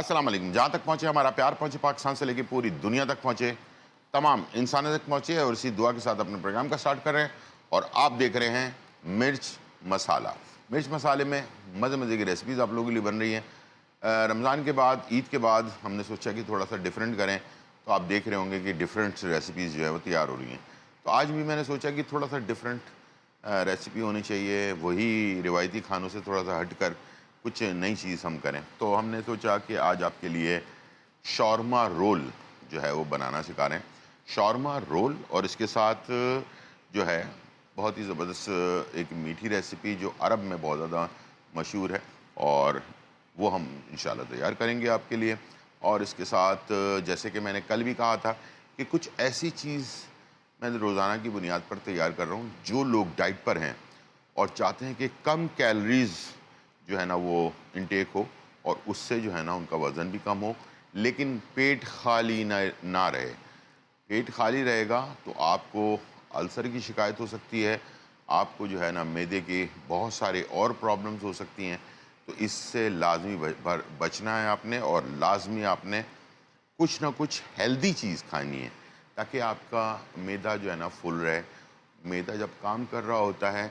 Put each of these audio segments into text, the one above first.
अस्सलाम वालेकुम। जहाँ तक पहुँचे हमारा प्यार पहुँचे, पाकिस्तान से लेकर पूरी दुनिया तक पहुँचे, तमाम इंसानों तक पहुँचे, और इसी दुआ के साथ अपने प्रोग्राम का स्टार्ट कर रहे हैं। और आप देख रहे हैं मिर्च मसाला। मिर्च मसाले में मज़े मज़े की रेसिपीज़ आप लोगों के लिए बन रही हैं। रमज़ान के बाद, ईद के बाद हमने सोचा कि थोड़ा सा डिफरेंट करें, तो आप देख रहे होंगे कि डिफरेंट रेसिपीज़ जो है वो तैयार हो रही हैं। तो आज भी मैंने सोचा कि थोड़ा सा डिफरेंट रेसिपी होनी चाहिए, वही रिवायती खानों से थोड़ा सा हट कर कुछ नई चीज़ हम करें। तो हमने सोचा कि आज आपके लिए शौरमा रोल जो है वो बनाना सिखा रहे हैं। शौरमा रोल, और इसके साथ जो है बहुत ही ज़बरदस्त एक मीठी रेसिपी जो अरब में बहुत ज़्यादा मशहूर है, और वो हम इंशाल्लाह तैयार करेंगे आपके लिए। और इसके साथ जैसे कि मैंने कल भी कहा था कि कुछ ऐसी चीज़ मैं रोज़ाना की बुनियाद पर तैयार कर रहा हूँ, जो लोग डाइट पर हैं और चाहते हैं कि कम कैलोरीज़ जो है ना वो इनटेक हो, और उससे जो है ना उनका वज़न भी कम हो, लेकिन पेट खाली ना रहे। पेट खाली रहेगा तो आपको अल्सर की शिकायत हो सकती है, आपको जो है ना मैदे के बहुत सारे और प्रॉब्लम्स हो सकती हैं। तो इससे लाज़मी बचना है आपने, और लाज़मी आपने कुछ ना कुछ हेल्दी चीज़ खानी है, ताकि आपका मैदा जो है ना फुल रहे। मैदा जब काम कर रहा होता है,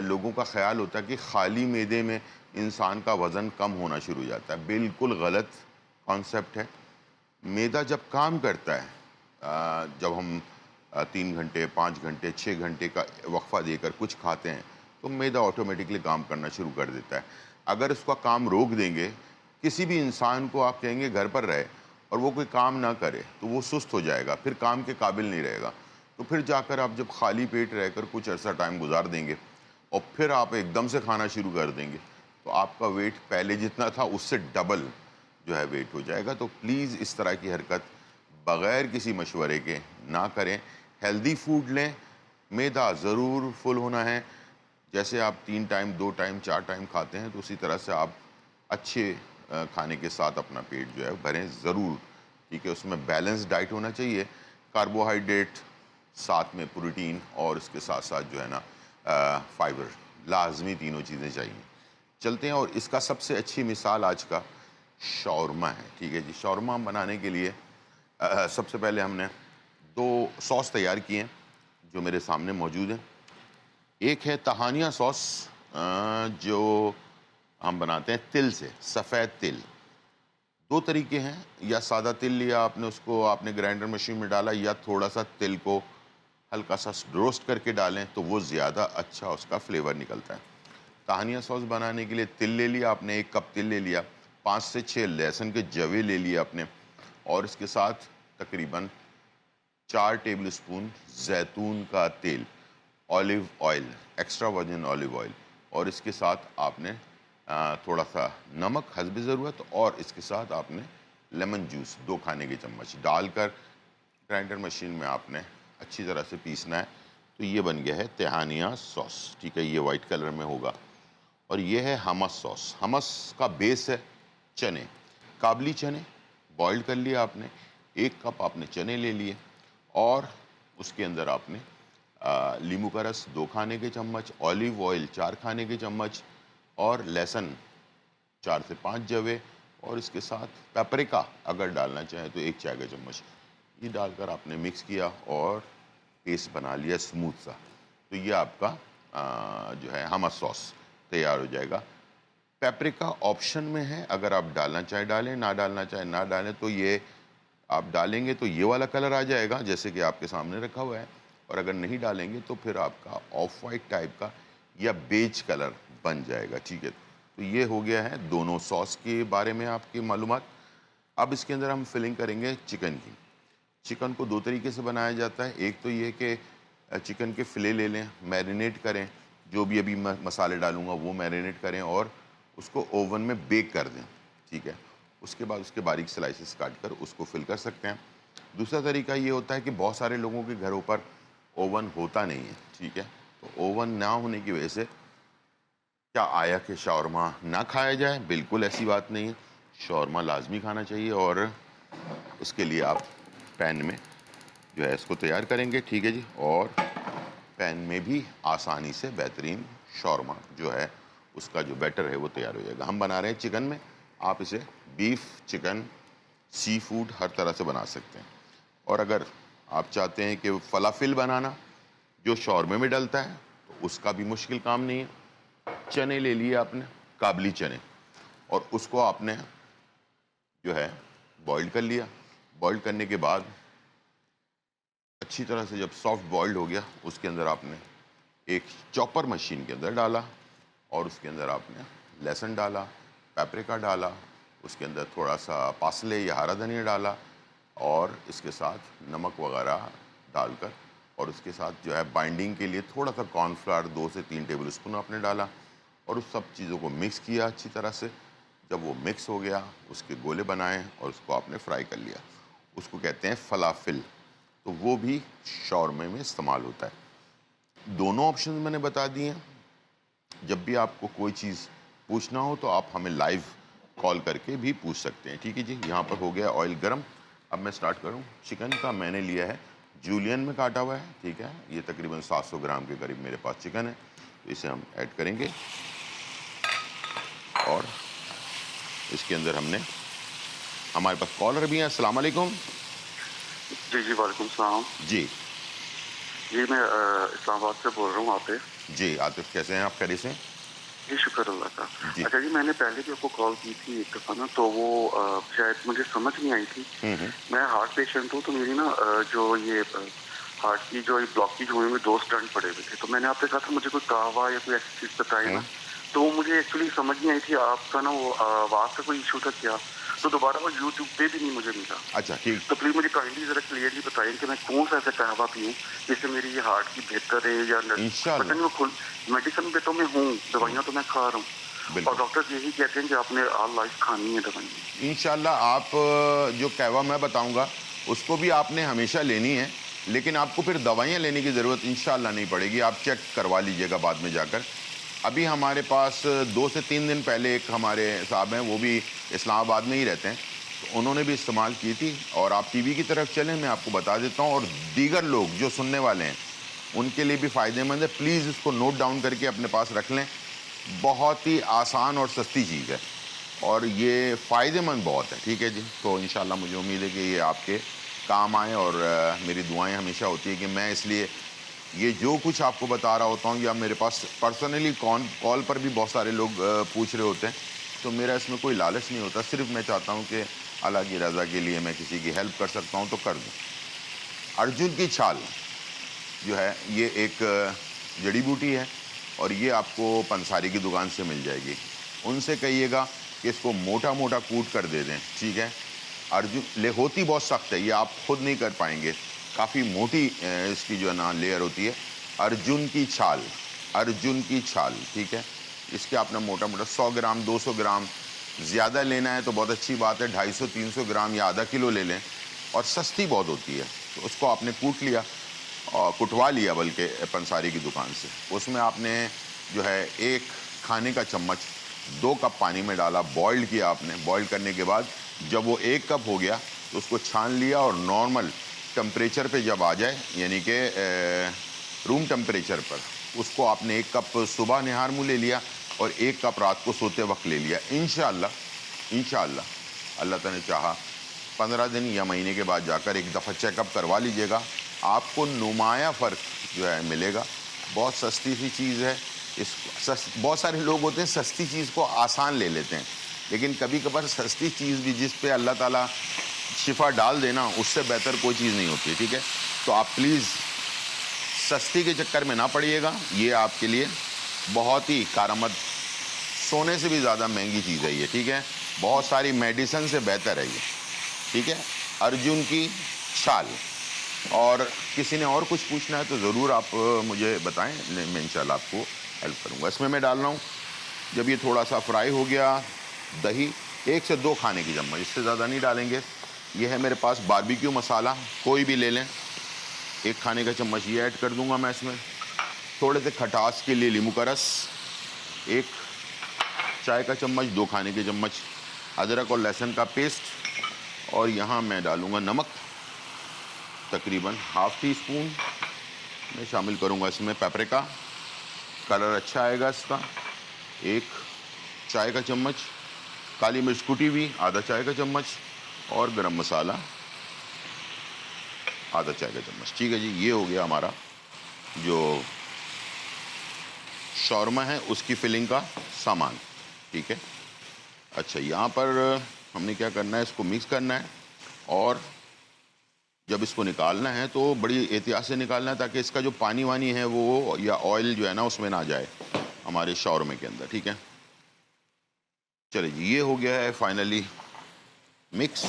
लोगों का ख़्याल होता है कि खाली मैदे में इंसान का वज़न कम होना शुरू हो जाता है। बिल्कुल गलत कॉन्सेप्ट है। मैदा जब काम करता है, जब हम 3 घंटे, 5 घंटे, 6 घंटे का वक्फ़ा देकर कुछ खाते हैं, तो मैदा ऑटोमेटिकली काम करना शुरू कर देता है। अगर उसका काम रोक देंगे, किसी भी इंसान को आप कहेंगे घर पर रहे और वो कोई काम ना करे, तो वो सुस्त हो जाएगा, फिर काम के काबिल नहीं रहेगा। तो फिर जाकर आप जब खाली पेट रहकर कुछ अरसा टाइम गुजार देंगे और फिर आप एकदम से खाना शुरू कर देंगे, तो आपका वेट पहले जितना था उससे डबल जो है वेट हो जाएगा। तो प्लीज़ इस तरह की हरकत बग़ैर किसी मशवरे के ना करें। हेल्दी फूड लें, मैदा ज़रूर फुल होना है। जैसे आप 3 टाइम, 2 टाइम, 4 टाइम खाते हैं, तो उसी तरह से आप अच्छे खाने के साथ अपना पेट जो है भरें ज़रूर, ठीक है? उसमें बैलेंस डाइट होना चाहिए, कार्बोहाइड्रेट, साथ में प्रोटीन, और इसके साथ-साथ जो है ना फाइबर, लाज़मी तीनों चीज़ें चाहिए। चलते हैं, और इसका सबसे अच्छी मिसाल आज का शौरमा है, ठीक है जी? शौरमा बनाने के लिए सबसे पहले हमने 2 सॉस तैयार किए हैं, जो मेरे सामने मौजूद हैं। एक है तहानिया सॉस, जो हम बनाते हैं तिल से, सफ़ेद तिल। 2 तरीके हैं, या सादा तिल लिया आपने, उसको आपने ग्राइंडर मशीन में डाला, या थोड़ा-सा तिल को हल्का-सा रोस्ट करके डालें, तो वो ज़्यादा अच्छा उसका फ्लेवर निकलता है। तहानिया सॉस बनाने के लिए तिल ले लिया आपने, 1 कप तिल ले लिया, 5 से 6 लहसुन के जवे ले लिए आपने, और इसके साथ तकरीबन 4 टेबल स्पून जैतून का तेल, olive oil, extra virgin olive oil, और इसके साथ आपने थोड़ा सा नमक हस्ब ज़रूरत, और इसके साथ आपने लेमन जूस 2 खाने के चम्मच डालकर ग्राइंडर मशीन में आपने अच्छी तरह से पीसना है। तो ये बन गया है तहानिया सॉस, ठीक है? ये वाइट कलर में होगा। और ये है हमस सॉस। हमस का बेस है चने, काबली चने बॉइल्ड कर लिया आपने, 1 कप आपने चने ले लिए, और उसके अंदर आपने नींबू का रस 2 खाने के चम्मच, ऑलिव ऑयल 4 खाने के चम्मच, और लहसुन 4 से 5 जवे, और इसके साथ पेपरिका अगर डालना चाहें तो 1 चाय का चम्मच। ये डालकर आपने मिक्स किया और पेस्ट बना लिया स्मूथ सा। तो ये आपका जो है हमस सॉस तैयार हो जाएगा। पेपरिका ऑप्शन में है, अगर आप डालना चाहें डालें, ना डालना चाहें ना डालें। तो ये आप डालेंगे तो ये वाला कलर आ जाएगा जैसे कि आपके सामने रखा हुआ है, और अगर नहीं डालेंगे तो फिर आपका ऑफ वाइट टाइप का या बेज कलर बन जाएगा, ठीक है? तो ये हो गया है दोनों सॉस के बारे में आपकी मालूमात। अब इसके अंदर हम फिलिंग करेंगे चिकन की। चिकन को 2 तरीके से बनाया जाता है। एक तो ये कि चिकन के फ़िले ले लें, मैरिनेट करें, जो भी अभी मैं मसाले डालूँगा वो मैरिनेट करें, और उसको ओवन में बेक कर दें, ठीक है? उसके बाद उसके बारीक स्लाइसेस काट कर उसको फिल कर सकते हैं। दूसरा तरीका ये होता है कि बहुत सारे लोगों के घरों पर ओवन होता नहीं है, ठीक है? तो ओवन ना होने की वजह से क्या आया कि शौरमा ना खाया जाए? बिल्कुल ऐसी बात नहीं है। शौरमा लाज़मी खाना चाहिए, और उसके लिए आप पैन में जो है इसको तैयार करेंगे, ठीक है जी? और पैन में भी आसानी से बेहतरीन शौरमा जो है उसका जो बैटर है वो तैयार हो जाएगा। हम बना रहे हैं चिकन में, आप इसे बीफ, चिकन, सी फूड हर तरह से बना सकते हैं। और अगर आप चाहते हैं कि फलाफिल बनाना जो शौरमे में डलता है, तो उसका भी मुश्किल काम नहीं है। चने ले लिए आपने, काबली चने, और उसको आपने जो है बॉइल कर लिया। बॉइल करने के बाद अच्छी तरह से जब सॉफ्ट बॉइल्ड हो गया, उसके अंदर आपने एक चॉपर मशीन के अंदर डाला और उसके अंदर आपने लहसुन डाला, पेपरिका डाला, उसके अंदर थोड़ा सा पासले या हरा धनिया डाला और इसके साथ नमक वगैरह डालकर, और उसके साथ जो है बाइंडिंग के लिए थोड़ा सा कॉर्नफ्लावर 2 से 3 टेबल स्पून आपने डाला और उस सब चीज़ों को मिक्स किया अच्छी तरह से। जब वो मिक्स हो गया, उसके गोले बनाए और उसको आपने फ्राई कर लिया। उसको कहते हैं फलाफिल, तो वो भी शौरमे में इस्तेमाल होता है। दोनों ऑप्शन मैंने बता दिए हैं। जब भी आपको कोई चीज़ पूछना हो तो आप हमें लाइव कॉल करके भी पूछ सकते हैं। ठीक है जी। यहाँ पर हो गया ऑयल गरम। अब मैं स्टार्ट करूँ। चिकन का मैंने लिया है जूलियन में काटा हुआ है, ठीक है। ये तकरीबन 700 ग्राम के करीब मेरे पास चिकन है, तो इसे हम ऐड करेंगे और इसके अंदर हमने, हमारे पास कॉलर भी हैं। अस्सलाम वालेकुम। जी जी, वालेकुम सलाम। जी जी, मैं इस्लामाबाद से बोल रहा हूँ। आप जी आतिफ, कैसे हैं आप? खैरियत से? जी, शुक्र अल्लाह का। जी। अच्छा जी, मैंने पहले भी आपको कॉल की थी एक दफ़ा ना, तो वो शायद मुझे समझ नहीं आई थी। मैं हार्ट पेशेंट हूँ, तो मेरी ना जो ये हार्ट की जो ब्लॉकेज हुए हुए 2 स्टंट पड़े हुए थे, तो मैंने आपसे कहा था मुझे कोई कहवा या कोई ऐसी चीज़ बताए ना, तो वो मुझे एक्चुअली समझ नहीं आई थी आपका ना, वो आवाज़ का कोई इशू था क्या, तो दोबारा वो यूट्यूब पे भी नहीं मुझे मिला। अच्छा ठीक। तो प्लीज़ मुझे काइंडली ज़रा क्लियरली बताइए कि मैं कौन सा ऐसा कहवा पीऊँ जिससे मेरी ये हार्ट की बेहतर है या पता नहीं। इंशाल्लाह। वो खुल मेडिसिन पे तो मैं हूँ, दवाइयाँ तो मैं खा रहा हूँ, और बिल्कुल डॉक्टर यही कहते हैं कि आपने ऑल लाइफ खानी है दवाइयाँ। इंशाल्लाह। आप जो कहवा मैं बताऊंगा उसको भी आपने हमेशा लेनी है, लेकिन आपको फिर दवाइयाँ लेने की ज़रूरत इंशाल्लाह नहीं पड़ेगी। आप चेक करवा लीजिएगा बाद में जाकर। अभी हमारे पास 2 से 3 दिन पहले एक हमारे साहब हैं, वो भी इस्लामाबाद में ही रहते हैं, तो उन्होंने भी इस्तेमाल की थी। और आप टीवी की तरफ चलें, मैं आपको बता देता हूँ, और दीगर लोग जो सुनने वाले हैं उनके लिए भी फ़ायदेमंद है। प्लीज़ इसको नोट डाउन करके अपने पास रख लें। बहुत ही आसान और सस्ती चीज़ है और ये फ़ायदेमंद बहुत है। ठीक है जी। तो इंशाल्लाह मुझे उम्मीद है कि ये आपके काम आए, और मेरी दुआएं हमेशा होती है कि मैं इसलिए ये जो कुछ आपको बता रहा होता हूँ, या मेरे पास पर्सनली कॉल पर भी बहुत सारे लोग पूछ रहे होते हैं, तो मेरा इसमें कोई लालच नहीं होता। सिर्फ मैं चाहता हूँ कि अल्लाह की रज़ा के लिए मैं किसी की हेल्प कर सकता हूँ तो कर दूँ। अर्जुन की छाल जो है ये एक जड़ी बूटी है, और ये आपको पंसारी की दुकान से मिल जाएगी। उनसे कहिएगा कि इसको मोटा मोटा कूट कर दे दें, ठीक है। अर्जुन ले होती बहुत सख्त है, ये आप खुद नहीं कर पाएंगे, काफ़ी मोटी इसकी जो है ना लेयर होती है। अर्जुन की छाल, अर्जुन की छाल, ठीक है। इसके आपने मोटा मोटा 100 ग्राम 200 ग्राम, ज़्यादा लेना है तो बहुत अच्छी बात है, 250-300 ग्राम या आधा किलो ले लें, और सस्ती बहुत होती है। तो उसको आपने कूट लिया और कुटवा लिया, बल्कि पंसारी की दुकान से। उसमें आपने जो है 1 खाने का चम्मच 2 कप पानी में डाला, बॉइल्ड किया आपने। बॉइल्ड करने के बाद जब वो 1 कप हो गया तो उसको छान लिया, और नॉर्मल टेम्परेचर पे जब आ जाए, यानी कि रूम टेम्परेचर पर, उसको आपने 1 कप सुबह निहार मुँह ले लिया और 1 कप रात को सोते वक्त ले लिया। इंशाअल्लाह अल्लाह ताला ने चाहा 15 दिन या महीने के बाद जाकर एक दफ़ा चेकअप करवा लीजिएगा, आपको नुमाया फ़र्क जो है मिलेगा। बहुत सस्ती सी चीज़ है। बहुत सारे लोग होते हैं सस्ती चीज़ को आसान ले लेते हैं, लेकिन कभी कभार सस्ती चीज़ भी जिस पे अल्लाह ताला शिफा डाल देना, उससे बेहतर कोई चीज़ नहीं होती, ठीक है। तो आप प्लीज़ सस्ती के चक्कर में ना पड़िएगा। ये आपके लिए बहुत ही कारआमद, सोने से भी ज़्यादा महंगी चीज़ है ये, ठीक है। बहुत सारी मेडिसिन से बेहतर है ये, ठीक है। अर्जुन की छाल। और किसी ने और कुछ पूछना है तो ज़रूर आप मुझे बताएं, मैं इंशाल्लाह आपको हेल्प करूंगा। इसमें मैं डाल रहा हूँ, जब ये थोड़ा सा फ्राई हो गया, दही 1 से 2 खाने की चम्मच, इससे ज़्यादा नहीं डालेंगे। ये है मेरे पास बारबेक्यू मसाला, कोई भी ले लें, 1 खाने का चम्मच ये ऐड कर दूंगा मैं इसमें। थोड़े से खटास के लिए नींबू का रस 1 चाय का चम्मच, 2 खाने के चम्मच अदरक और लहसुन का पेस्ट, और यहाँ मैं डालूँगा नमक तकरीबन ½ टी स्पून मैं शामिल करूँगा इसमें। पेपरिका, कलर अच्छा आएगा इसका, 1 चाय का चम्मच। काली मिर्च कुटी हुई आधा चाय का चम्मच, और गरम मसाला आधा चाय का चम्मच। ठीक है जी, ये हो गया हमारा जो शौरमा है उसकी फिलिंग का सामान। ठीक है, अच्छा यहाँ पर हमने क्या करना है, इसको मिक्स करना है, और जब इसको निकालना है तो बड़ी एहतियात से निकालना है ताकि इसका जो पानी वानी है वो या ऑयल जो है ना उसमें ना जाए हमारे शौरमे के अंदर। ठीक है, चलिए जी, ये हो गया है फाइनली मिक्स।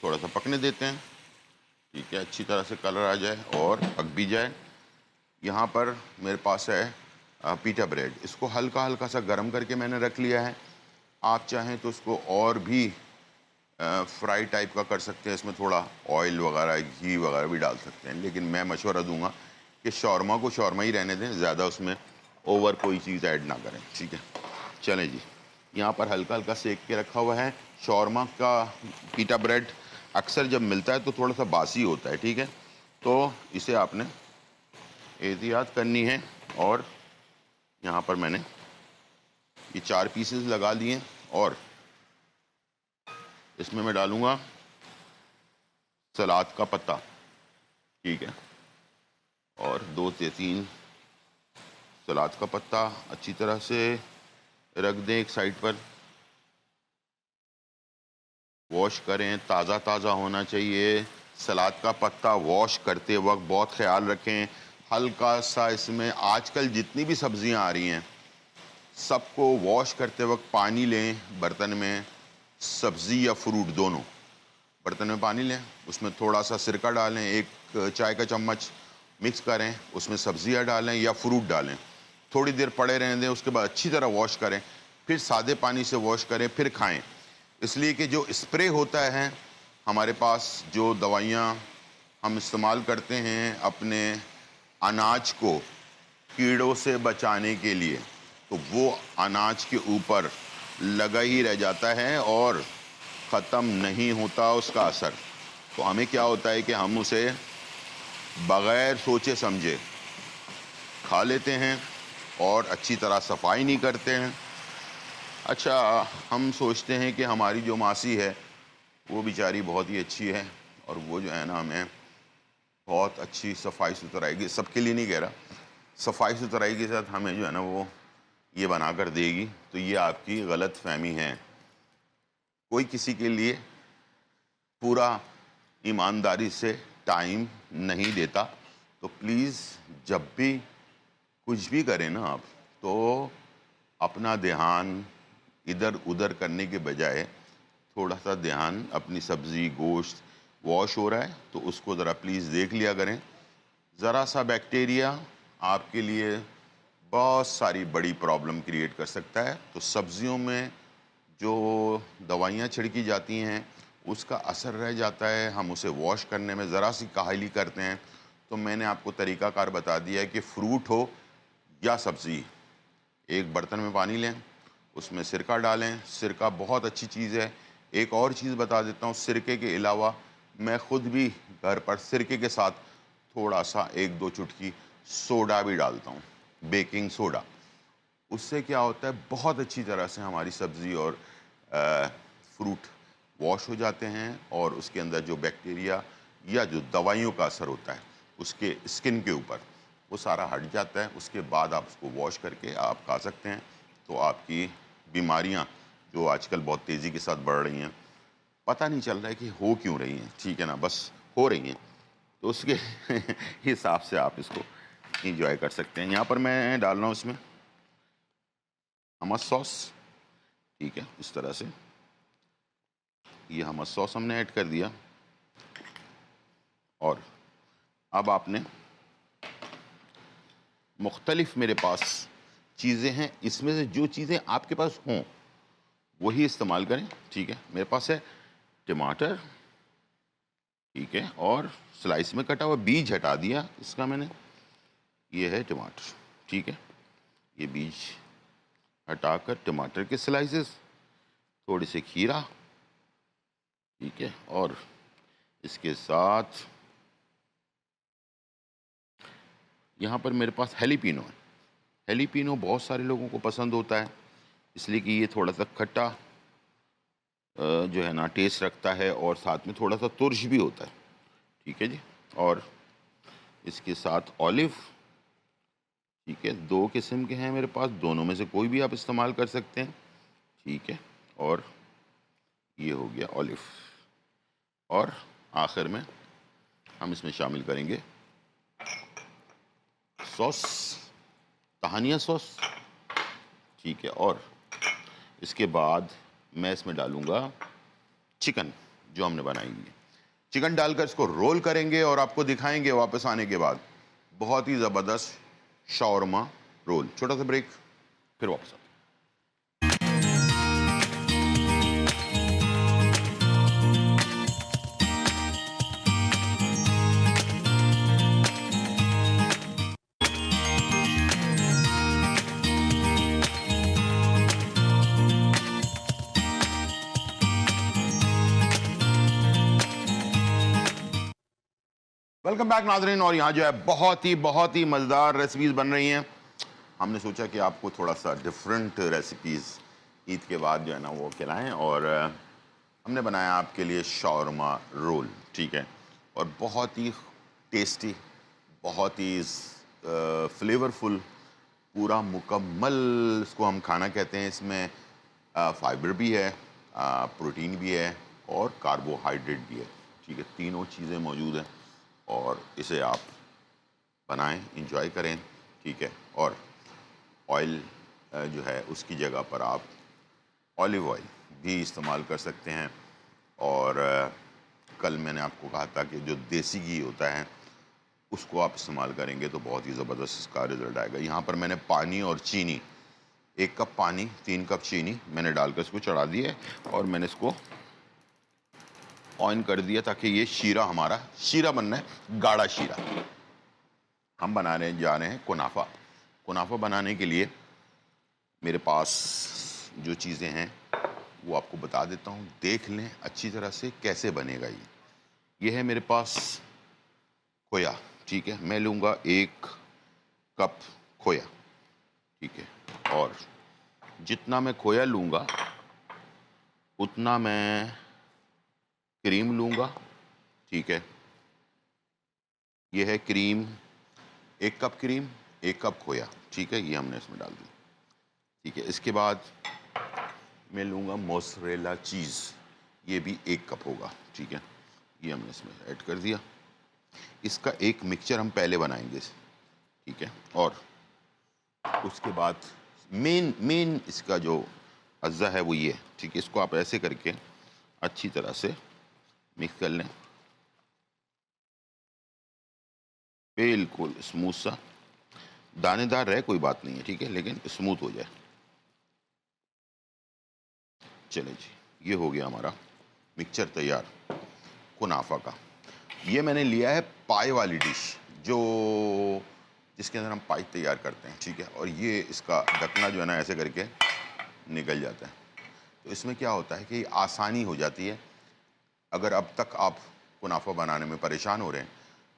थोड़ा सा पकने देते हैं। ठीक है, अच्छी तरह से कलर आ जाए और पक भी जाए। यहाँ पर मेरे पास है पीटा ब्रेड, इसको हल्का हल्का सा गर्म करके मैंने रख लिया है। आप चाहें तो इसको और भी फ्राई टाइप का कर सकते हैं, इसमें थोड़ा ऑयल वगैरह घी वगैरह भी डाल सकते हैं, लेकिन मैं मशवरा दूंगा कि शौरमा को शौरमा ही रहने दें, ज़्यादा उसमें ओवर कोई चीज़ ऐड ना करें। ठीक है, चलें जी, यहाँ पर हल्का हल्का सेक के रखा हुआ है। शौरमा का पीटा ब्रेड अक्सर जब मिलता है तो थोड़ा सा बासी होता है। ठीक है, तो इसे आपने एहतियात करनी है। और यहाँ पर मैंने ये 4 पीसेस लगा लिए, और इसमें मैं डालूँगा सलाद का पत्ता। ठीक है, और 2 से 3 सलाद का पत्ता अच्छी तरह से रख दें एक साइड पर। वॉश करें, ताज़ा ताज़ा होना चाहिए। सलाद का पत्ता वॉश करते वक्त बहुत ख्याल रखें। हल्का सा इसमें आजकल जितनी भी सब्जियां आ रही हैं सबको वॉश करते वक्त पानी लें बर्तन में, सब्ज़ी या फ्रूट दोनों। बर्तन में पानी लें, उसमें थोड़ा सा सिरका डालें, 1 चाय का चम्मच मिक्स करें, उसमें सब्जियां डालें या फ्रूट डालें, थोड़ी देर पड़े रहने दें, उसके बाद अच्छी तरह वॉश करें, फिर सादे पानी से वॉश करें, फिर खाएं। इसलिए कि जो स्प्रे होता है हमारे पास, जो दवाइयाँ हम इस्तेमाल करते हैं अपने अनाज को कीड़ों से बचाने के लिए, तो वो अनाज के ऊपर लगा ही रह जाता है और ख़त्म नहीं होता उसका असर। तो हमें क्या होता है कि हम उसे बग़ैर सोचे समझे खा लेते हैं और अच्छी तरह सफाई नहीं करते हैं। अच्छा, हम सोचते हैं कि हमारी जो मासी है वो बेचारी बहुत ही अच्छी है और वो जो है ना हमें बहुत अच्छी सफाई सुथराई की, सबके लिए नहीं कह रहा, सफाई सुथराई के साथ हमें जो है ना वो ये बना कर देगी। तो ये आपकी गलत फहमी है। कोई किसी के लिए पूरा ईमानदारी से टाइम नहीं देता। तो प्लीज़ जब भी कुछ भी करें ना आप, तो अपना ध्यान इधर उधर करने के बजाय थोड़ा सा ध्यान अपनी सब्ज़ी गोश्त वॉश हो रहा है तो उसको ज़रा प्लीज़ देख लिया करें। ज़रा सा बैक्टीरिया आपके लिए बहुत सारी बड़ी प्रॉब्लम क्रिएट कर सकता है। तो सब्ज़ियों में जो दवाइयाँ छिड़की जाती हैं उसका असर रह जाता है, हम उसे वॉश करने में ज़रा सी काहली करते हैं। तो मैंने आपको तरीक़ाकार बता दिया है कि फ्रूट हो या सब्ज़ी, एक बर्तन में पानी लें, उसमें सिरका डालें। सिरका बहुत अच्छी चीज़ है। एक और चीज़ बता देता हूँ, सिरके के अलावा मैं ख़ुद भी घर पर सिरके के साथ थोड़ा सा 1-2 चुटकी सोडा भी डालता हूँ, बेकिंग सोडा। उससे क्या होता है, बहुत अच्छी तरह से हमारी सब्ज़ी और फ्रूट वॉश हो जाते हैं और उसके अंदर जो बैक्टीरिया या जो दवाइयों का असर होता है उसके स्किन के ऊपर, वो सारा हट जाता है। उसके बाद आप उसको वॉश करके आप खा सकते हैं। तो आपकी बीमारियां जो आजकल बहुत तेज़ी के साथ बढ़ रही हैं, पता नहीं चल रहा है कि हो क्यों रही हैं, ठीक है ना, बस हो रही हैं। तो उसके हिसाब से आप इसको इंजॉय कर सकते हैं। यहाँ पर मैं डाल रहा हूँ इसमें हमस सॉस। ठीक है, इस तरह से ये हमस सॉस हमने ऐड कर दिया। और अब आपने मुख्तलिफ मेरे पास चीज़ें हैं, इसमें से जो चीज़ें आपके पास हों वही इस्तेमाल करें। ठीक है, मेरे पास है टमाटर, ठीक है, और स्लाइस में कटा हुआ, बीज हटा दिया इसका मैंने। ये है टमाटर, ठीक है, ये बीज हटाकर टमाटर के स्लाइसेस, थोड़ी सी खीरा, ठीक है, और इसके साथ यहाँ पर मेरे पास हेलीपिनो है। हेलीपिनो बहुत सारे लोगों को पसंद होता है इसलिए कि ये थोड़ा सा खट्टा जो है ना टेस्ट रखता है और साथ में थोड़ा सा तुर्श भी होता है, ठीक है जी। और इसके साथ ऑलिव, ठीक है, 2 किस्म के हैं मेरे पास, दोनों में से कोई भी आप इस्तेमाल कर सकते हैं, ठीक है। और ये हो गया ऑलिव। और आखिर में हम इसमें शामिल करेंगे सॉस, तहानिया सॉस, ठीक है। और इसके बाद मैं इसमें डालूंगा चिकन जो हमने बनाई है। चिकन डालकर इसको रोल करेंगे और आपको दिखाएंगे वापस आने के बाद बहुत ही ज़बरदस्त शॉर्मा रोल। छोटा सा ब्रेक, फिर वापस आते हैं। वेलकम बैक नाज़रीन। और यहाँ जो है बहुत ही मज़ेदार रेसिपीज़ बन रही हैं। हमने सोचा कि आपको थोड़ा सा डिफरेंट रेसिपीज़ ईद के बाद जो है ना वो खिलाएं, और हमने बनाया आपके लिए शॉर्मा रोल, ठीक है। और बहुत ही टेस्टी, बहुत ही फ्लेवरफुल, पूरा मुकम्मल इसको हम खाना कहते हैं। इसमें फाइबर भी है, प्रोटीन भी है और कार्बोहाइड्रेट भी है, ठीक है। तीनों चीज़ें मौजूद हैं और इसे आप बनाएं, इंजॉय करें, ठीक है। और ऑयल जो है उसकी जगह पर आप ऑलिव ऑयल भी इस्तेमाल कर सकते हैं। और कल मैंने आपको कहा था कि जो देसी घी होता है उसको आप इस्तेमाल करेंगे तो बहुत ही ज़बरदस्त इसका रिज़ल्ट आएगा। यहाँ पर मैंने पानी और चीनी, 1 कप पानी 3 कप चीनी मैंने डालकर इसको चढ़ा दिया है और मैंने इसको ऑन कर दिया ताकि ये शीरा, हमारा शीरा बनना है, गाढ़ा शीरा। हम बनाने जा रहे हैं कुनाफा। कुनाफा बनाने के लिए मेरे पास जो चीज़ें हैं वो आपको बता देता हूँ, देख लें अच्छी तरह से कैसे बनेगा ये है मेरे पास खोया, ठीक है। मैं लूँगा 1 कप खोया, ठीक है। और जितना मैं खोया लूँगा उतना मैं क्रीम लूँगा, ठीक है। ये है क्रीम, 1 कप क्रीम, 1 कप खोया, ठीक है। ये हमने इसमें डाल दी, ठीक है। इसके बाद मैं लूँगा मोज़रेला चीज़, ये भी 1 कप होगा, ठीक है। ये हमने इसमें ऐड कर दिया। इसका एक मिक्सचर हम पहले बनाएंगे, ठीक है। और उसके बाद मेन इसका जो अज्जा है वो ये है, ठीक है। इसको आप ऐसे करके अच्छी तरह से मिक्स कर लें, बिल्कुल स्मूथ सा, दानेदार रहे कोई बात नहीं है, ठीक है, लेकिन स्मूथ हो जाए। चले जी, ये हो गया हमारा मिक्सचर तैयार कुनाफा का। ये मैंने लिया है पाई वाली डिश, जो जिसके अंदर हम पाई तैयार करते हैं, ठीक है। और ये इसका ढकना जो है ना ऐसे करके निकल जाता है। तो इसमें क्या होता है कि आसानी हो जाती है। अगर अब तक आप कुनाफा बनाने में परेशान हो रहे हैं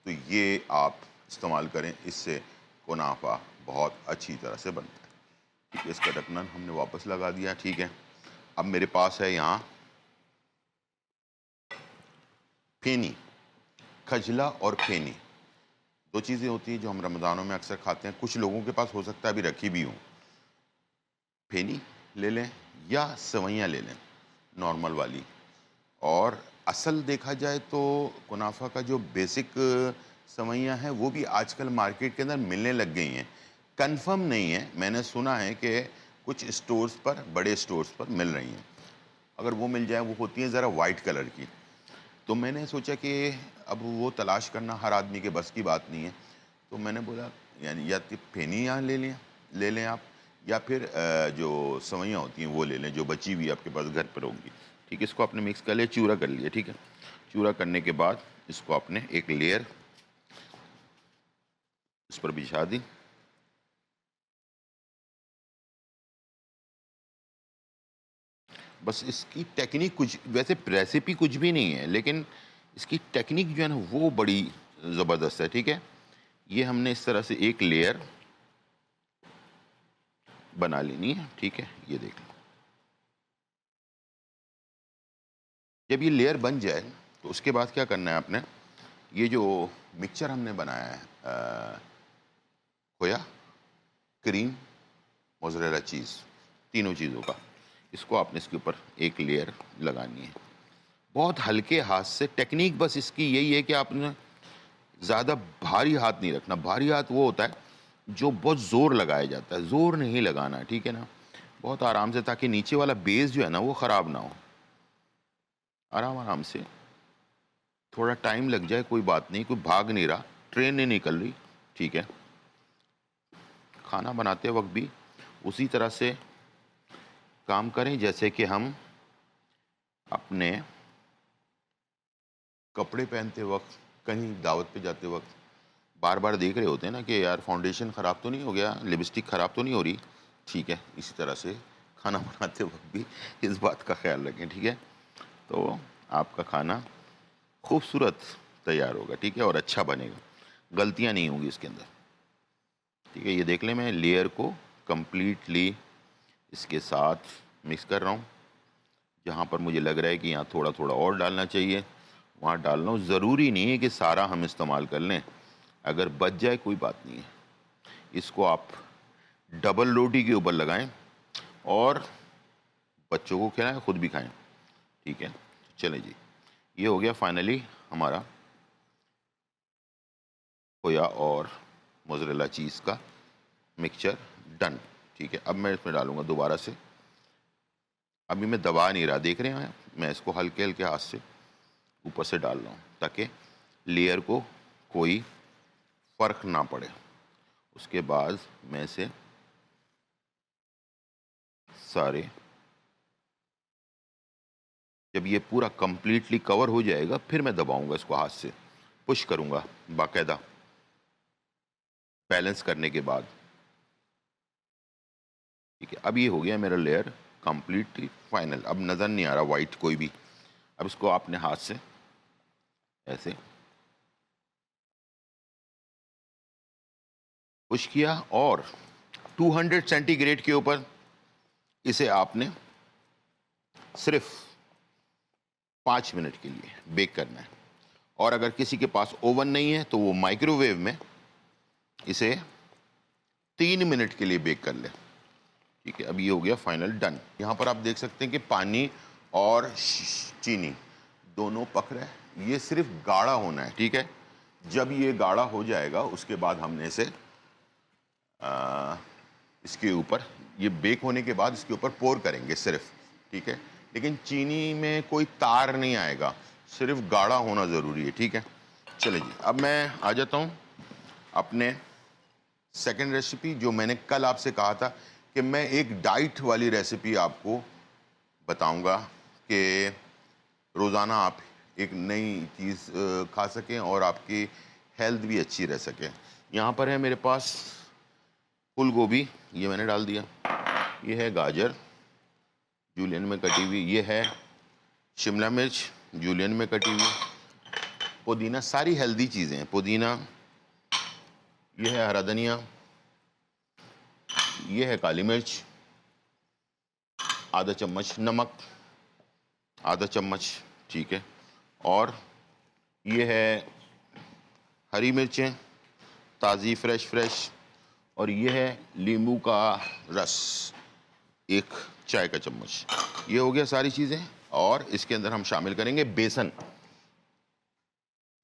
तो ये आप इस्तेमाल करें, इससे कुनाफा बहुत अच्छी तरह से बनता है, ठीक है। इसका ढक्कन हमने वापस लगा दिया, ठीक है। अब मेरे पास है यहाँ फेनी, खजला और फेनी, 2 चीज़ें होती हैं जो हम रमज़ानों में अक्सर खाते हैं। कुछ लोगों के पास हो सकता है अभी रखी भी हूँ। फेनी ले लें या सेवइयाँ ले लें, नॉर्मल वाली। और असल देखा जाए तो कुनाफा का जो बेसिक सेवइयाँ हैं वो भी आजकल मार्केट के अंदर मिलने लग गई हैं। कंफर्म नहीं है, मैंने सुना है कि कुछ स्टोर्स पर, बड़े स्टोर्स पर मिल रही हैं। अगर वो मिल जाए, वो होती हैं ज़रा वाइट कलर की। तो मैंने सोचा कि अब वो तलाश करना हर आदमी के बस की बात नहीं है। तो मैंने बोला यानी या तो फेनी यहाँ ले लें आप, या फिर जो सेवइयाँ होती हैं वो ले लें जो बची हुई आपके पास घर पर होंगी, ठीक है। इसको आपने मिक्स कर लिया, चूरा कर लिया, ठीक है। चूरा करने के बाद इसको आपने एक लेयर इस पर बिछा दी। बस इसकी टेक्निक कुछ, वैसे रेसिपी कुछ भी नहीं है, लेकिन इसकी टेक्निक जो है ना वो बड़ी ज़बरदस्त है, ठीक है। ये हमने इस तरह से एक लेयर बना लेनी है, ठीक है। ये देख लो, जब ये लेयर बन जाए तो उसके बाद क्या करना है आपने, ये जो मिक्सचर हमने बनाया है खोया, क्रीम, मोज़रेला चीज़, तीनों चीज़ों का, इसको आपने इसके ऊपर एक लेयर लगानी है बहुत हल्के हाथ से। टेक्निक बस इसकी यही है कि आपने ज़्यादा भारी हाथ नहीं रखना। भारी हाथ वो होता है जो बहुत ज़ोर लगाया जाता है, ज़ोर नहीं लगाना है, ठीक है ना। बहुत आराम से, ताकि नीचे वाला बेस जो है ना वो ख़राब ना हो। आराम आराम से, थोड़ा टाइम लग जाए कोई बात नहीं, कोई भाग नहीं रहा, ट्रेन नहीं निकल रही, ठीक है। खाना बनाते वक्त भी उसी तरह से काम करें जैसे कि हम अपने कपड़े पहनते वक्त, कहीं दावत पे जाते वक्त बार बार देख रहे होते हैं ना कि यार फाउंडेशन ख़राब तो नहीं हो गया, लिपस्टिक ख़राब तो नहीं हो रही, ठीक है। इसी तरह से खाना बनाते वक्त भी इस बात का ख्याल रखें, ठीक है। तो आपका खाना खूबसूरत तैयार होगा, ठीक है, और अच्छा बनेगा, गलतियां नहीं होंगी इसके अंदर, ठीक है। ये देख लें, मैं लेयर को कंप्लीटली इसके साथ मिक्स कर रहा हूँ। जहाँ पर मुझे लग रहा है कि यहाँ थोड़ा थोड़ा और डालना चाहिए वहाँ डालना। ज़रूरी नहीं है कि सारा हम इस्तेमाल कर लें, अगर बच जाए कोई बात नहीं है। इसको आप डबल रोटी के ऊपर लगाएं और बच्चों को खिलाएं, खुद भी खाएं, ठीक है। चलें जी, ये हो गया फाइनली हमारा खोया और मोज़रेला चीज़ का मिक्सचर डन, ठीक है। अब मैं इसमें डालूंगा दोबारा से, अभी मैं दबा नहीं रहा, देख रहे हैं, मैं इसको हल्के हल्के हाथ से ऊपर से डाल रहा हूँ ताकि लेयर को कोई फ़र्क ना पड़े। उसके बाद मैं इसे सारे, जब ये पूरा कंप्लीटली कवर हो जाएगा फिर मैं दबाऊंगा इसको, हाथ से पुश करूंगा बाकायदा, बैलेंस करने के बाद, ठीक है। अब ये हो गया मेरा लेयर कंप्लीटली फाइनल। अब नज़र नहीं आ रहा वाइट कोई भी। अब इसको आपने हाथ से ऐसे पुश किया और 200 सेंटीग्रेड के ऊपर इसे आपने सिर्फ 5 मिनट के लिए बेक करना है। और अगर किसी के पास ओवन नहीं है तो वो माइक्रोवेव में इसे 3 मिनट के लिए बेक कर ले, ठीक है। अब ये हो गया फाइनल डन। यहाँ पर आप देख सकते हैं कि पानी और चीनी दोनों पक रहे हैं। ये सिर्फ गाढ़ा होना है, ठीक है। जब ये गाढ़ा हो जाएगा उसके बाद हमने इसे इसके ऊपर, ये बेक होने के बाद इसके ऊपर पोर करेंगे सिर्फ, ठीक है। लेकिन चीनी में कोई तार नहीं आएगा, सिर्फ गाढ़ा होना ज़रूरी है, ठीक है। चलिए जी, अब मैं आ जाता हूँ अपने सेकंड रेसिपी, जो मैंने कल आपसे कहा था कि मैं एक डाइट वाली रेसिपी आपको बताऊंगा कि रोज़ाना आप एक नई चीज़ खा सकें और आपकी हेल्थ भी अच्छी रह सके। यहाँ पर है मेरे पास फूल गोभी, ये मैंने डाल दिया। ये है गाजर जूलियन में कटी हुई, ये है शिमला मिर्च जूलियन में कटी हुई, पुदीना, सारी हेल्दी चीज़ें हैं। पुदीना, ये है हरा धनिया, ये है काली मिर्च, आधा चम्मच नमक, आधा चम्मच, ठीक है। और ये है हरी मिर्चें ताज़ी फ्रेश, और ये है नींबू का रस, एक चाय का चम्मच। ये हो गया सारी चीज़ें। और इसके अंदर हम शामिल करेंगे बेसन।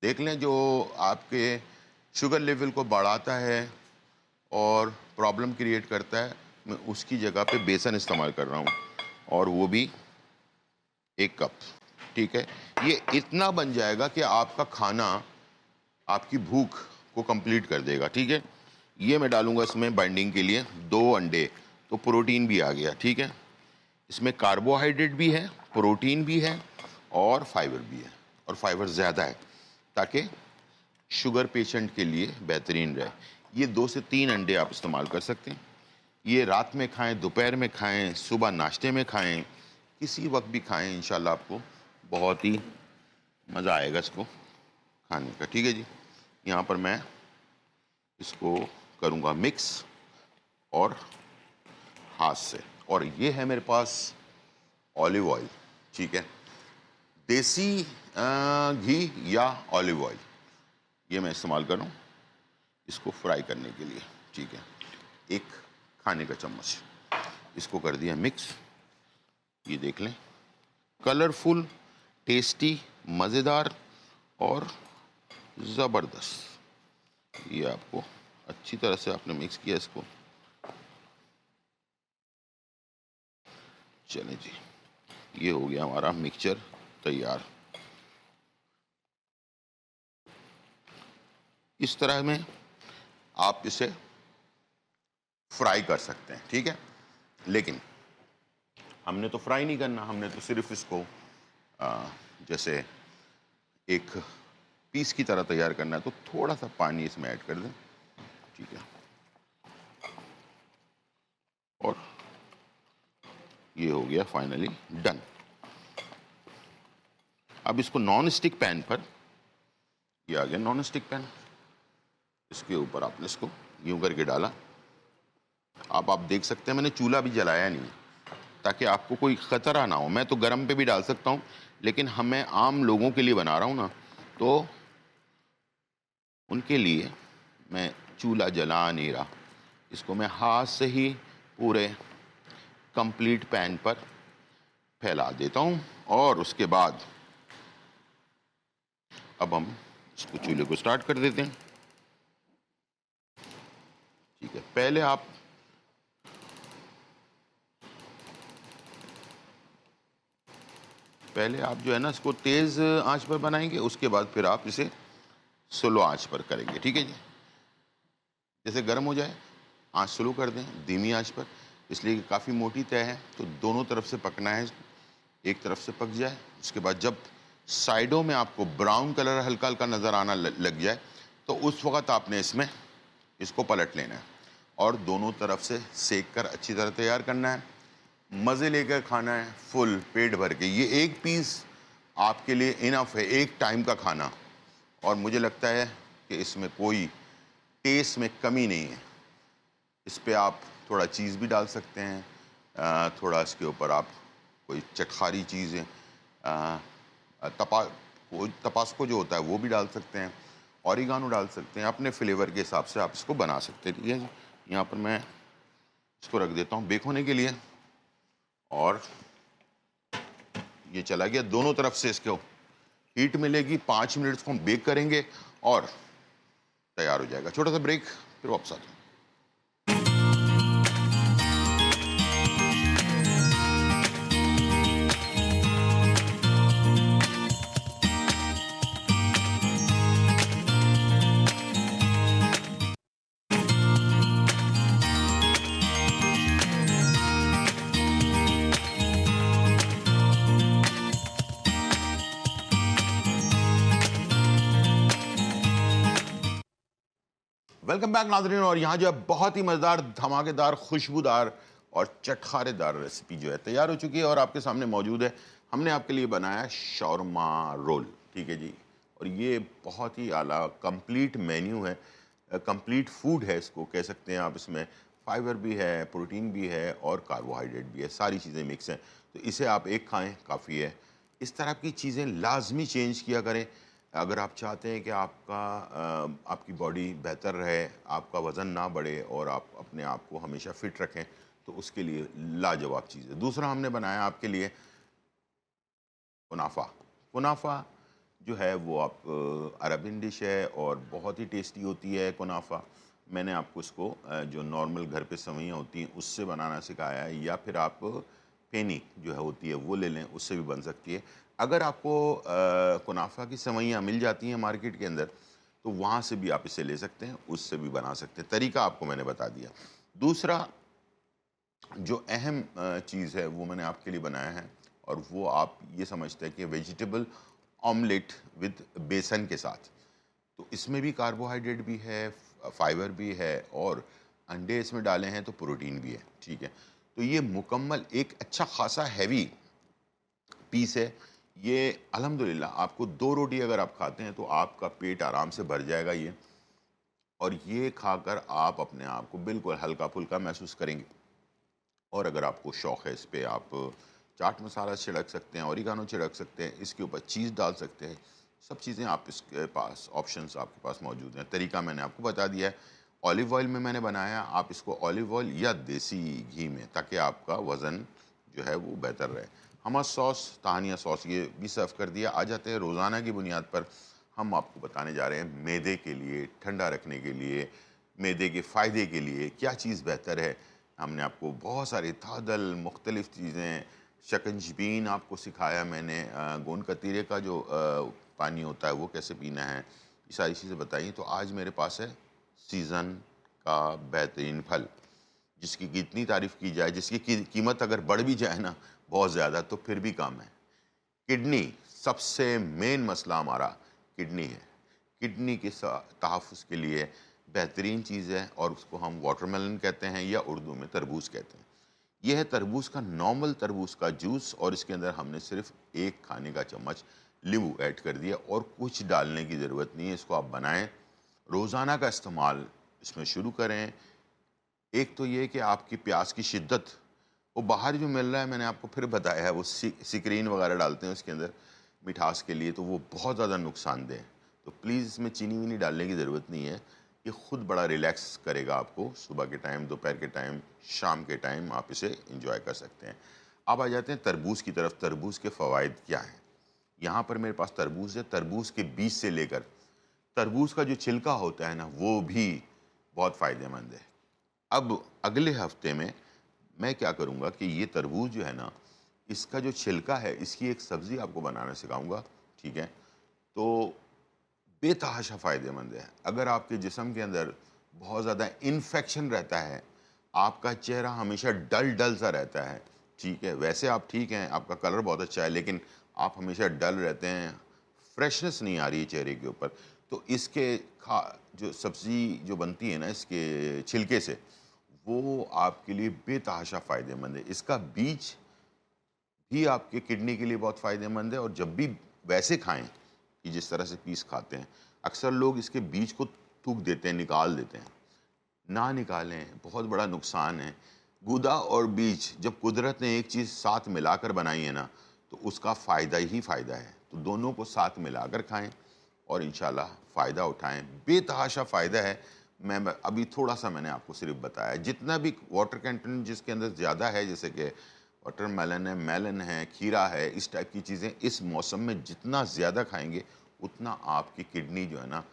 देख लें, जो आपके शुगर लेवल को बढ़ाता है और प्रॉब्लम क्रिएट करता है, मैं उसकी जगह पे बेसन इस्तेमाल कर रहा हूँ, और वो भी 1 कप, ठीक है। ये इतना बन जाएगा कि आपका खाना आपकी भूख को कंप्लीट कर देगा, ठीक है। ये मैं डालूंगा इसमें बाइंडिंग के लिए 2 अंडे, तो प्रोटीन भी आ गया, ठीक है। इसमें कार्बोहाइड्रेट भी है, प्रोटीन भी है और फाइबर भी है, और फाइबर ज़्यादा है ताकि शुगर पेशेंट के लिए बेहतरीन रहे। ये 2 से 3 अंडे आप इस्तेमाल कर सकते हैं। ये रात में खाएं, दोपहर में खाएं, सुबह नाश्ते में खाएं, किसी वक्त भी खाएं, इंशाल्लाह आपको बहुत ही मज़ा आएगा इसको खाने का, ठीक है जी। यहाँ पर मैं इसको करूँगा मिक्स और हाथ से। और ये है मेरे पास ऑलिव ऑयल, ठीक है। देसी घी या ऑलिव ऑयल, ये मैं इस्तेमाल कर रहा हूँ इसको फ्राई करने के लिए। ठीक है, एक खाने का चम्मच इसको कर दिया मिक्स। ये देख लें, कलरफुल, टेस्टी, मज़ेदार और ज़बरदस्त। ये आपको अच्छी तरह से आपने मिक्स किया इसको। चलें जी, ये हो गया हमारा मिक्सचर तैयार। इस तरह में आप इसे फ्राई कर सकते हैं। ठीक है, लेकिन हमने तो फ्राई नहीं करना, हमने तो सिर्फ इसको जैसे एक पीस की तरह तैयार करना है, तो थोड़ा सा पानी इसमें ऐड कर दें। ठीक है, और ये हो गया फाइनली डन। अब इसको नॉन स्टिक पैन पर, ये आ गया नॉन स्टिक पैन, इसके ऊपर आपने इसको यूं करके डाला। अब आप देख सकते हैं मैंने चूल्हा भी जलाया नहीं, ताकि आपको कोई ख़तरा ना हो। मैं तो गर्म पे भी डाल सकता हूँ, लेकिन हमें आम लोगों के लिए बना रहा हूँ ना, तो उनके लिए मैं चूल्हा जला नहीं रहा। इसको मैं हाथ से ही पूरे कंप्लीट पैन पर फैला देता हूँ, और उसके बाद अब हम इसको चूल्हे को स्टार्ट कर देते हैं। ठीक है, पहले आप जो है ना इसको तेज़ आंच पर बनाएंगे, उसके बाद फिर आप इसे स्लो आंच पर करेंगे। ठीक है जी, जैसे गर्म हो जाए आंच स्लो कर दें, धीमी आंच पर, इसलिए कि काफ़ी मोटी तय है तो दोनों तरफ से पकना है। एक तरफ से पक जाए, उसके बाद जब साइडों में आपको ब्राउन कलर हल्का हल्का नज़र आना लग जाए, तो उस वक्त आपने इसमें इसको पलट लेना है और दोनों तरफ से सेक कर अच्छी तरह तैयार करना है। मज़े लेकर खाना है, फुल पेट भर के। ये एक पीस आपके लिए इनफ है, एक टाइम का खाना, और मुझे लगता है कि इसमें कोई टेस्ट में कमी नहीं है। इस पे आप थोड़ा चीज़ भी डाल सकते हैं, थोड़ा इसके ऊपर आप कोई चटखारी चीज़ें, तपास्को जो होता है वो भी डाल सकते हैं, ऑरिगानो डाल सकते हैं, अपने फ्लेवर के हिसाब से आप इसको बना सकते हैं। ठीक है, यहाँ पर मैं इसको रख देता हूँ बेक होने के लिए, और ये चला गया। दोनों तरफ से इसको हीट मिलेगी, 5 मिनट को हम बेक करेंगे और तैयार हो जाएगा। छोटा सा ब्रेक, फिर वापस आते हैं। वेलकम बैक नाज़रीन। और यहाँ जो है बहुत ही मज़ेदार, धमाकेदार, खुशबूदार और चटखारेदार रेसिपी जो है तैयार हो चुकी है और आपके सामने मौजूद है। हमने आपके लिए बनाया शौरमा रोल। ठीक है जी, और ये बहुत ही आला कंप्लीट मेन्यू है, कंप्लीट फूड है इसको कह सकते हैं आप। इसमें फाइबर भी है, प्रोटीन भी है और कार्बोहाइड्रेट भी है, सारी चीज़ें मिक्स हैं। तो इसे आप एक खाएँ काफ़ी है। इस तरह की चीज़ें लाजमी चेंज किया करें अगर आप चाहते हैं कि आपकी बॉडी बेहतर रहे, आपका वज़न ना बढ़े और आप अपने आप को हमेशा फ़िट रखें, तो उसके लिए लाजवाब चीज़ है। दूसरा हमने बनाया आपके लिए कुनाफा। कुनाफा जो है वो आप अरबियन डिश है और बहुत ही टेस्टी होती है कुनाफा। मैंने आपको इसको जो नॉर्मल घर पे सेवइयाँ होती हैं उससे बनाना सिखाया है, या फिर आप फेनी जो है होती है वो ले लें, उससे भी बन सकती है। अगर आपको कुनाफा की सेवइयाँ मिल जाती हैं मार्केट के अंदर, तो वहाँ से भी आप इसे ले सकते हैं, उससे भी बना सकते हैं। तरीका आपको मैंने बता दिया। दूसरा जो अहम चीज़ है वो मैंने आपके लिए बनाया है, और वो आप ये समझते हैं कि वेजिटेबल ऑमलेट विद बेसन के साथ। तो इसमें भी कार्बोहाइड्रेट भी है, फाइबर भी है, और अंडे इसमें डाले हैं तो प्रोटीन भी है। ठीक है, तो ये मुकम्मल एक अच्छा खासा हैवी पीस है। ये अल्हम्दुलिल्लाह आपको 2 रोटी अगर आप खाते हैं तो आपका पेट आराम से भर जाएगा ये, और ये खाकर आप अपने आप को बिल्कुल हल्का फुल्का महसूस करेंगे। और अगर आपको शौक़ है इस पे आप चाट मसाला छिड़क सकते हैं, ओरिगानो छिड़क सकते हैं, इसके ऊपर चीज़ डाल सकते हैं। सब चीज़ें आप इसके पास ऑप्शंस आपके पास मौजूद हैं। तरीका मैंने आपको बता दिया है। ऑलिव ऑयल में मैंने बनाया, आप इसको ऑलिव ऑयल या देसी घी में, ताकि आपका वज़न जो है वो बेहतर रहे। हमस सॉस, ताहनिया सॉस ये भी सर्व कर दिया। आ जाते हैं रोज़ाना की बुनियाद पर हम आपको बताने जा रहे हैं मैदे के लिए, ठंडा रखने के लिए, मैदे के फ़ायदे के लिए क्या चीज़ बेहतर है। हमने आपको बहुत सारी तादल मुख्तलिफ़ चीज़ें, शकंजबीन आपको सिखाया मैंने, गोंद कतीरे का जो पानी होता है वो कैसे पीना है, ये सारी चीज़ें बताई। तो आज मेरे पास है सीज़न का बेहतरीन फल, जिसकी कितनी तारीफ़ की जाए, जिसकी कीमत अगर बढ़ भी जाए ना बहुत ज़्यादा तो फिर भी कम है। किडनी, सबसे मेन मसला हमारा किडनी है। किडनी के तहफ़्फ़ुज़ के लिए बेहतरीन चीज़ है और उसको हम वाटरमेलन कहते हैं या उर्दू में तरबूज कहते हैं। ये है तरबूज का, नॉर्मल तरबूज का जूस, और इसके अंदर हमने सिर्फ 1 खाने का चम्मच नींबू ऐड कर दिया और कुछ डालने की ज़रूरत नहीं है। इसको आप बनाएँ, रोज़ाना का इस्तेमाल इसमें शुरू करें। एक तो ये कि आपकी प्यास की शिद्दत, वो बाहर जो मिल रहा है मैंने आपको फिर बताया है, वो सिक्रीन वगैरह डालते हैं उसके अंदर मिठास के लिए, तो वो बहुत ज़्यादा नुकसानदेह है। तो प्लीज़ इसमें चीनी वीनी डालने की ज़रूरत नहीं है। ये ख़ुद बड़ा रिलैक्स करेगा आपको, सुबह के टाइम, दोपहर के टाइम, शाम के टाइम आप इसे एंजॉय कर सकते हैं। अब आ जाते हैं तरबूज की तरफ। तरबूज के फ़वाइद क्या हैं? यहाँ पर मेरे पास तरबूज है। तरबूज के बीज से लेकर तरबूज का जो छिलका होता है ना, वो भी बहुत फ़ायदेमंद है। अब अगले हफ्ते में मैं क्या करूँगा कि ये तरबूज जो है ना, इसका जो छिलका है, इसकी एक सब्ज़ी आपको बनाना सिखाऊँगा, ठीक है? तो बेतहाशा फ़ायदेमंद है। अगर आपके जिस्म के अंदर बहुत ज़्यादा इन्फेक्शन रहता है, आपका चेहरा हमेशा डल-डल सा रहता है, ठीक है? वैसे आप ठीक हैं, आपका कलर बहुत अच्छा है, लेकिन आप हमेशा डल रहते हैं, फ्रेशनेस नहीं आ रही है चेहरे के ऊपर, तो इसके खा जो सब्ज़ी जो बनती है ना इसके छिलके से, वो आपके लिए बेतहाशा फ़ायदेमंद है। इसका बीज भी आपके किडनी के लिए बहुत फ़ायदेमंद है, और जब भी वैसे खाएँ कि जिस तरह से पीस खाते हैं, अक्सर लोग इसके बीज को थूक देते हैं, निकाल देते हैं। ना निकालें, बहुत बड़ा नुकसान है। गूदा और बीज जब कुदरत ने एक चीज़ साथ मिलाकर बनाई है ना, तो उसका फ़ायदा ही फ़ायदा है। तो दोनों को साथ मिलाकर खाएँ और इंशाल्लाह फ़ायदा उठाएँ। बेतहाशा फ़ायदा है। मैं अभी थोड़ा-सा मैंने आपको सिर्फ़ बताया। जितना भी वाटर कंटेंट जिसके अंदर ज़्यादा है, जैसे कि वाटरमेलन है, मेलन है, खीरा है, इस टाइप की चीज़ें इस मौसम में जितना ज़्यादा खाएँगे, उतना आपकी किडनी जो है ना,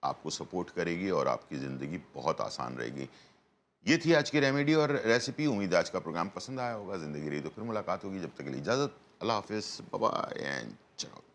आपको सपोर्ट करेगी और आपकी ज़िंदगी बहुत आसान रहेगी। ये थी आज की रेमेडी और रेसिपी। उम्मीद है आज का प्रोग्राम पसंद आया होगा। ज़िंदगी रही तो फिर मुलाकात होगी। जब तक के लिए इजाज़त। अल्लाह हाफ़िज़। बाय बाय एंड चाओ।